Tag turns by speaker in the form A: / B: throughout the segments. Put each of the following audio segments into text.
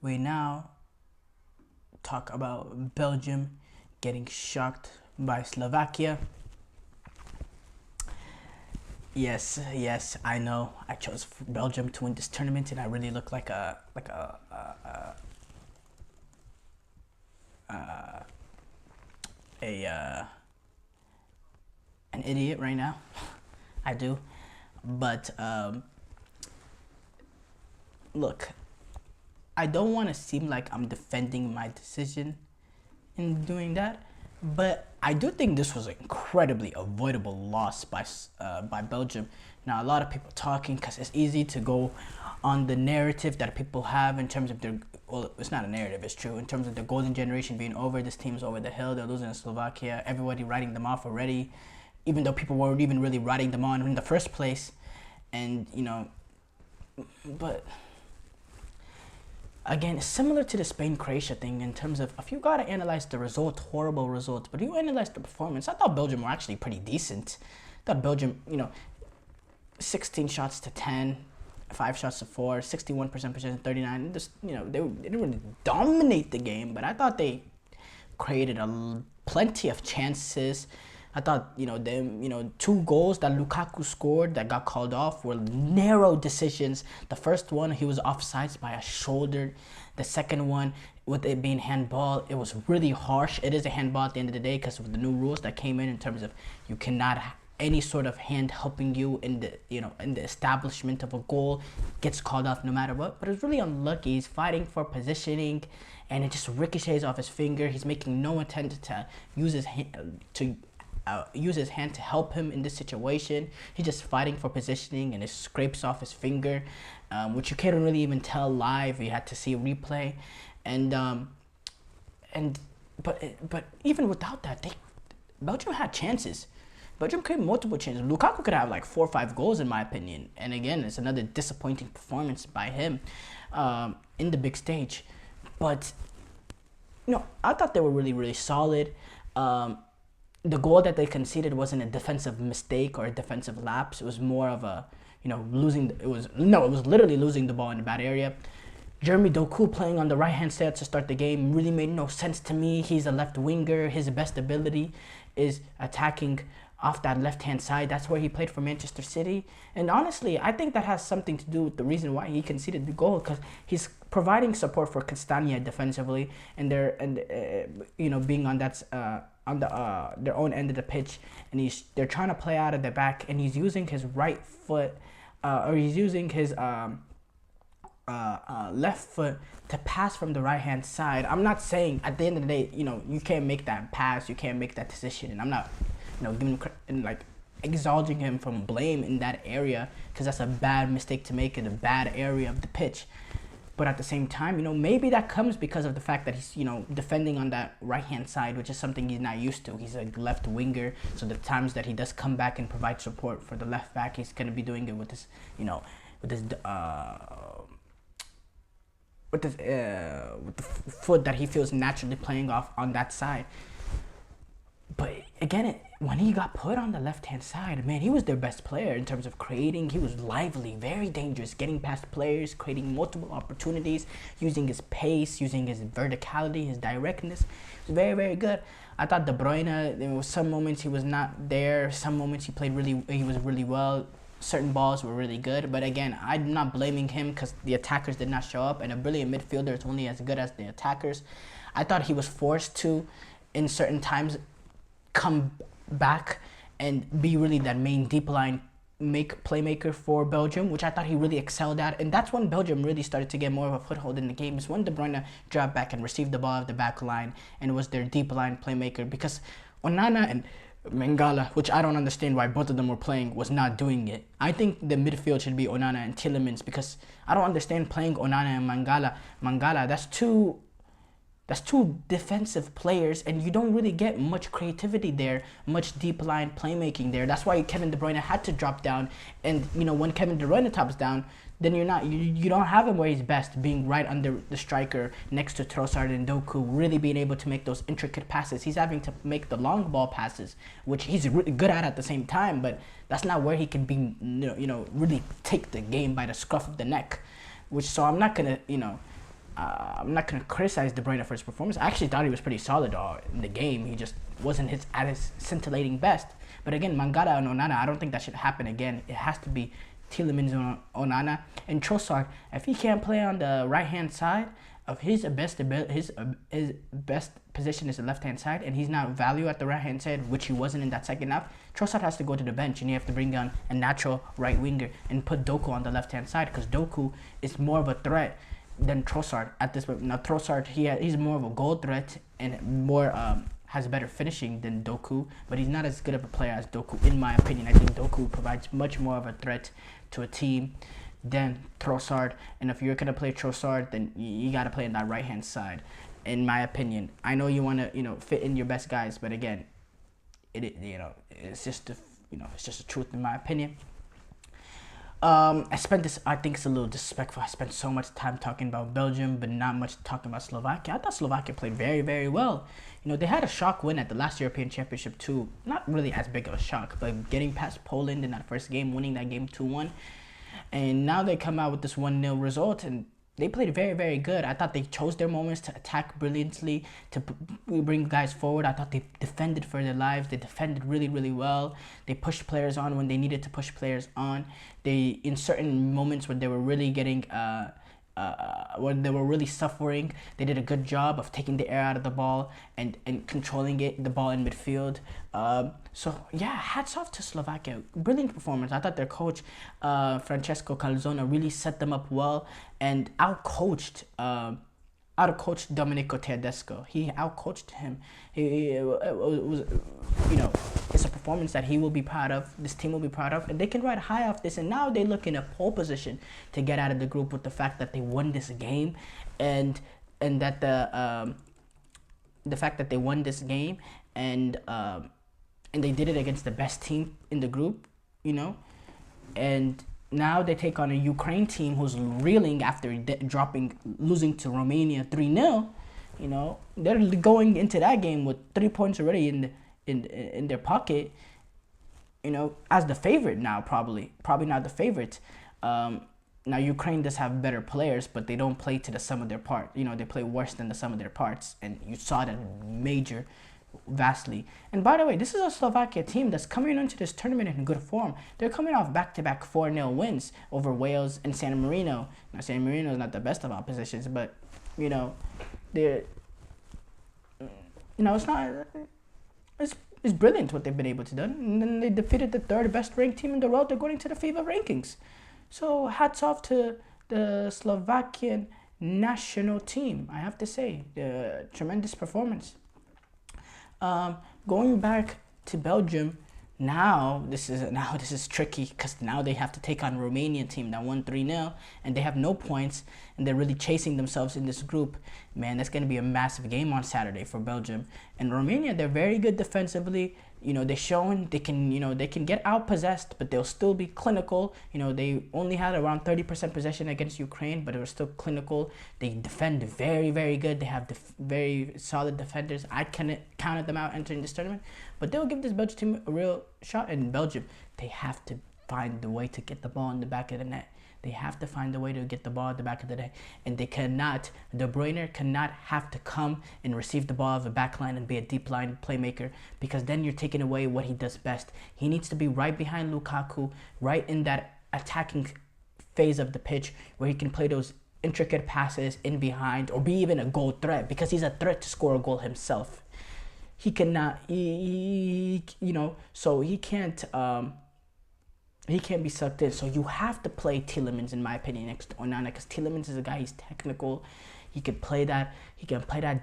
A: We now talk about Belgium getting shocked by Slovakia. Yes, I know. I chose Belgium to win this tournament, and I really look like a an idiot right now. I do, but look, I don't want to seem like I'm defending my decision in doing that, but I do think this was an incredibly avoidable loss by Belgium. Now, a lot of people talking because it's easy to go on the narrative that people have in terms of their, well, it's not a narrative, it's true, in terms of the golden generation being over. This team's over the hill, they're losing to Slovakia, everybody writing them off already, even though people weren't even really writing them on in the first place. And but again, it's similar to the Spain-Croatia thing in terms of, if you gotta analyze the result, horrible results, but you analyze the performance, I thought Belgium were actually pretty decent. I thought Belgium, 16 shots to 10, 5 shots to 4, 61% possession, 39. Just, they didn't really dominate the game, but I thought they created plenty of chances. I thought, them, 2 goals that Lukaku scored that got called off were narrow decisions. The first one, he was offsides by a shoulder. The second one, with it being handball, it was really harsh. It is a handball at the end of the day because of the new rules that came in terms of you cannot any sort of hand helping you in the establishment of a goal gets called off no matter what. But it's really unlucky. He's fighting for positioning, and it just ricochets off his finger. He's making no attempt to use his hand to help him in this situation. He's just fighting for positioning, and it scrapes off his finger, which you can't really even tell live. You had to see a replay, but even without that, Belgium had chances. Belgium created multiple chances. Lukaku could have like 4 or 5 goals in my opinion. And again, it's another disappointing performance by him in the big stage. But I thought they were really, really solid. The goal that they conceded wasn't a defensive mistake or a defensive lapse. It was more of a, losing. It was literally losing the ball in a bad area. Jeremy Doku playing on the right-hand side to start the game really made no sense to me. He's a left winger. His best ability is attacking off that left-hand side. That's where he played for Manchester City. And honestly, I think that has something to do with the reason why he conceded the goal, because he's providing support for Castagna defensively, and being on that their own end of the pitch, and they're trying to play out of the back, and he's using his right foot, or he's using his left foot to pass from the right-hand side. I'm not saying at the end of the day, you can't make that pass, you can't make that decision, and I'm not, giving and like exalting him from blame in that area, because that's a bad mistake to make in a bad area of the pitch. But at the same time, maybe that comes because of the fact that he's, defending on that right-hand side, which is something he's not used to. He's a left winger, so the times that he does come back and provide support for the left back, he's going to be doing it with this, with the foot that he feels naturally playing off on that side. But again, when he got put on the left-hand side, man, he was their best player in terms of creating. He was lively, very dangerous, getting past players, creating multiple opportunities, using his pace, using his verticality, his directness. He was very, very good. I thought De Bruyne, there was some moments he was not there. Some moments he was really well. Certain balls were really good. But again, I'm not blaming him because the attackers did not show up. And a brilliant midfielder is only as good as the attackers. I thought he was forced to, in certain times, come back and be really that main deep line playmaker for Belgium, which I thought he really excelled at. And that's when Belgium really started to get more of a foothold in the game, is when De Bruyne dropped back and received the ball of the back line and was their deep line playmaker, because Onana and Mangala, which I don't understand why both of them were playing, was not doing it. I think the midfield should be Onana and Tielemans, because I don't understand playing Onana and Mangala. That's two defensive players, and you don't really get much creativity there, much deep line playmaking there. That's why Kevin De Bruyne had to drop down. And when Kevin De Bruyne tops down, then you don't have him where he's best, being right under the striker next to Trossard and Doku, really being able to make those intricate passes. He's having to make the long ball passes, which he's really good at the same time, but that's not where he can be, really take the game by the scruff of the neck. So I'm not gonna, I'm not gonna criticize De Bruyne for his performance. I actually thought he was pretty solid in the game. He just wasn't at his scintillating best. But again, Mangala and Onana, I don't think that should happen again. It has to be Tielemans and Onana and Trossard. If he can't play on the right hand side of his best position is the left hand side, and he's not value at the right hand side, which he wasn't in that second half, Trossard has to go to the bench, and you have to bring on a natural right winger and put Doku on the left hand side, because Doku is more of a threat than Trossard at this point. Now Trossard, he's more of a goal threat and more has better finishing than Doku, but he's not as good of a player as Doku, in my opinion. I think Doku provides much more of a threat to a team than Trossard, and if you're gonna play Trossard, then you gotta play on that right hand side, in my opinion. I know you wanna fit in your best guys, but again, it's just the truth, in my opinion. I think it's a little disrespectful. I spent so much time talking about Belgium, but not much talking about Slovakia. I thought Slovakia played very, very well. They had a shock win at the last European Championship too. Not really as big of a shock, but getting past Poland in that first game, winning that game 2-1. And now they come out with this 1-0 result, and they played very, very good. I thought they chose their moments to attack brilliantly, to bring guys forward. I thought they defended for their lives. They defended really, really well. They pushed players on when they needed to push players on. They, in certain moments when they were really getting, when they were really suffering, they did a good job of taking the air out of the ball and controlling the ball in midfield. So yeah, hats off to Slovakia. Brilliant performance. I thought their coach, Francesco Calzona, really set them up well and outcoached Domenico Tedesco. He outcoached him. It was, it's a performance that he will be proud of, this team will be proud of, and they can ride high off this. And now they look in a pole position to get out of the group with the fact that they won this game, and that the fact that they won this game, and they did it against the best team in the group, and now they take on a Ukraine team who's reeling after losing to Romania 3-0. They're going into that game with 3 points already in their pocket. As the favorite now, probably not the favorite. Now Ukraine does have better players, but they don't play to the sum of their part. They play worse than the sum of their parts, and you saw that vastly. And by the way, this is a Slovakia team that's coming into this tournament in good form. They're coming off back-to-back 4-0 wins over Wales and San Marino. Now, San Marino is not the best of oppositions, but they're it's brilliant what they've been able to do. And then they defeated the third best ranked team in the world according to the FIBA rankings. So hats off to the Slovakian national team. I have to say, tremendous performance. Going back to Belgium, now this is tricky, because now they have to take on a Romanian team that won 3-0, and they have no points, and they're really chasing themselves in this group. Man, that's going to be a massive game on Saturday for Belgium. And Romania, they're very good defensively. They're showing they can get out-possessed, but they'll still be clinical. They only had around 30% possession against Ukraine, but it was still clinical. They defend very, very good. They have very solid defenders. I counted them out entering this tournament, but they'll give this Belgian team a real shot. And Belgium, they have to find the way to get the ball in the back of the net. They have to find a way to get the ball at the back of the net. And De Bruyne cannot have to come and receive the ball of the back line and be a deep line playmaker, because then you're taking away what he does best. He needs to be right behind Lukaku, right in that attacking phase of the pitch where he can play those intricate passes in behind, or be even a goal threat, because he's a threat to score a goal himself. He cannot, so he can't... He can't be sucked in. So you have to play Tielemans, in my opinion, next to Onana, because Tielemans is a guy, he's technical. He can play that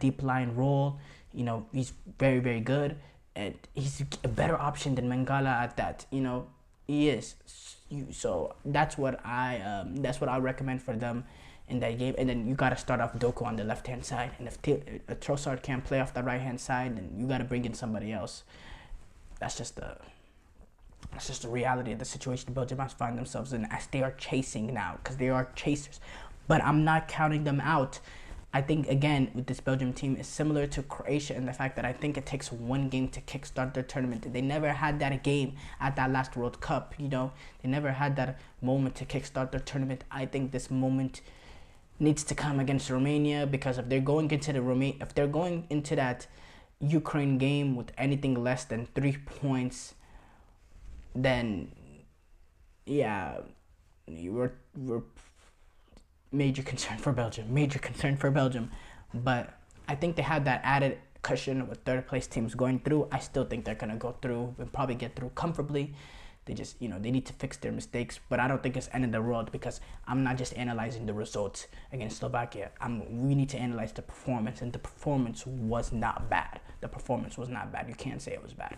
A: deep line role. He's very, very good. And he's a better option than Mangala at that. He is. So that's what I recommend for them in that game. And then you got to start off Doku on the left-hand side. And if Trossard can't play off the right-hand side, then you got to bring in somebody else. That's just the reality of the situation Belgium must find themselves in, as they are chasing now, because they are chasers. But I'm not counting them out. I think, again, with this Belgium team, is similar to Croatia in the fact that I think it takes one game to kickstart their tournament. They never had that game at that last World Cup, They never had that moment to kickstart their tournament. I think this moment needs to come against Romania, because if they're going into that Ukraine game with anything less than 3 points, then yeah, we're major concern for Belgium. But I think they have that added cushion with third place teams going through. I still think they're gonna go through and probably get through comfortably. They just, they need to fix their mistakes, but I don't think it's end of the world, because I'm not just analyzing the results against Slovakia. We need to analyze the performance, and the performance was not bad. You can't say it was bad.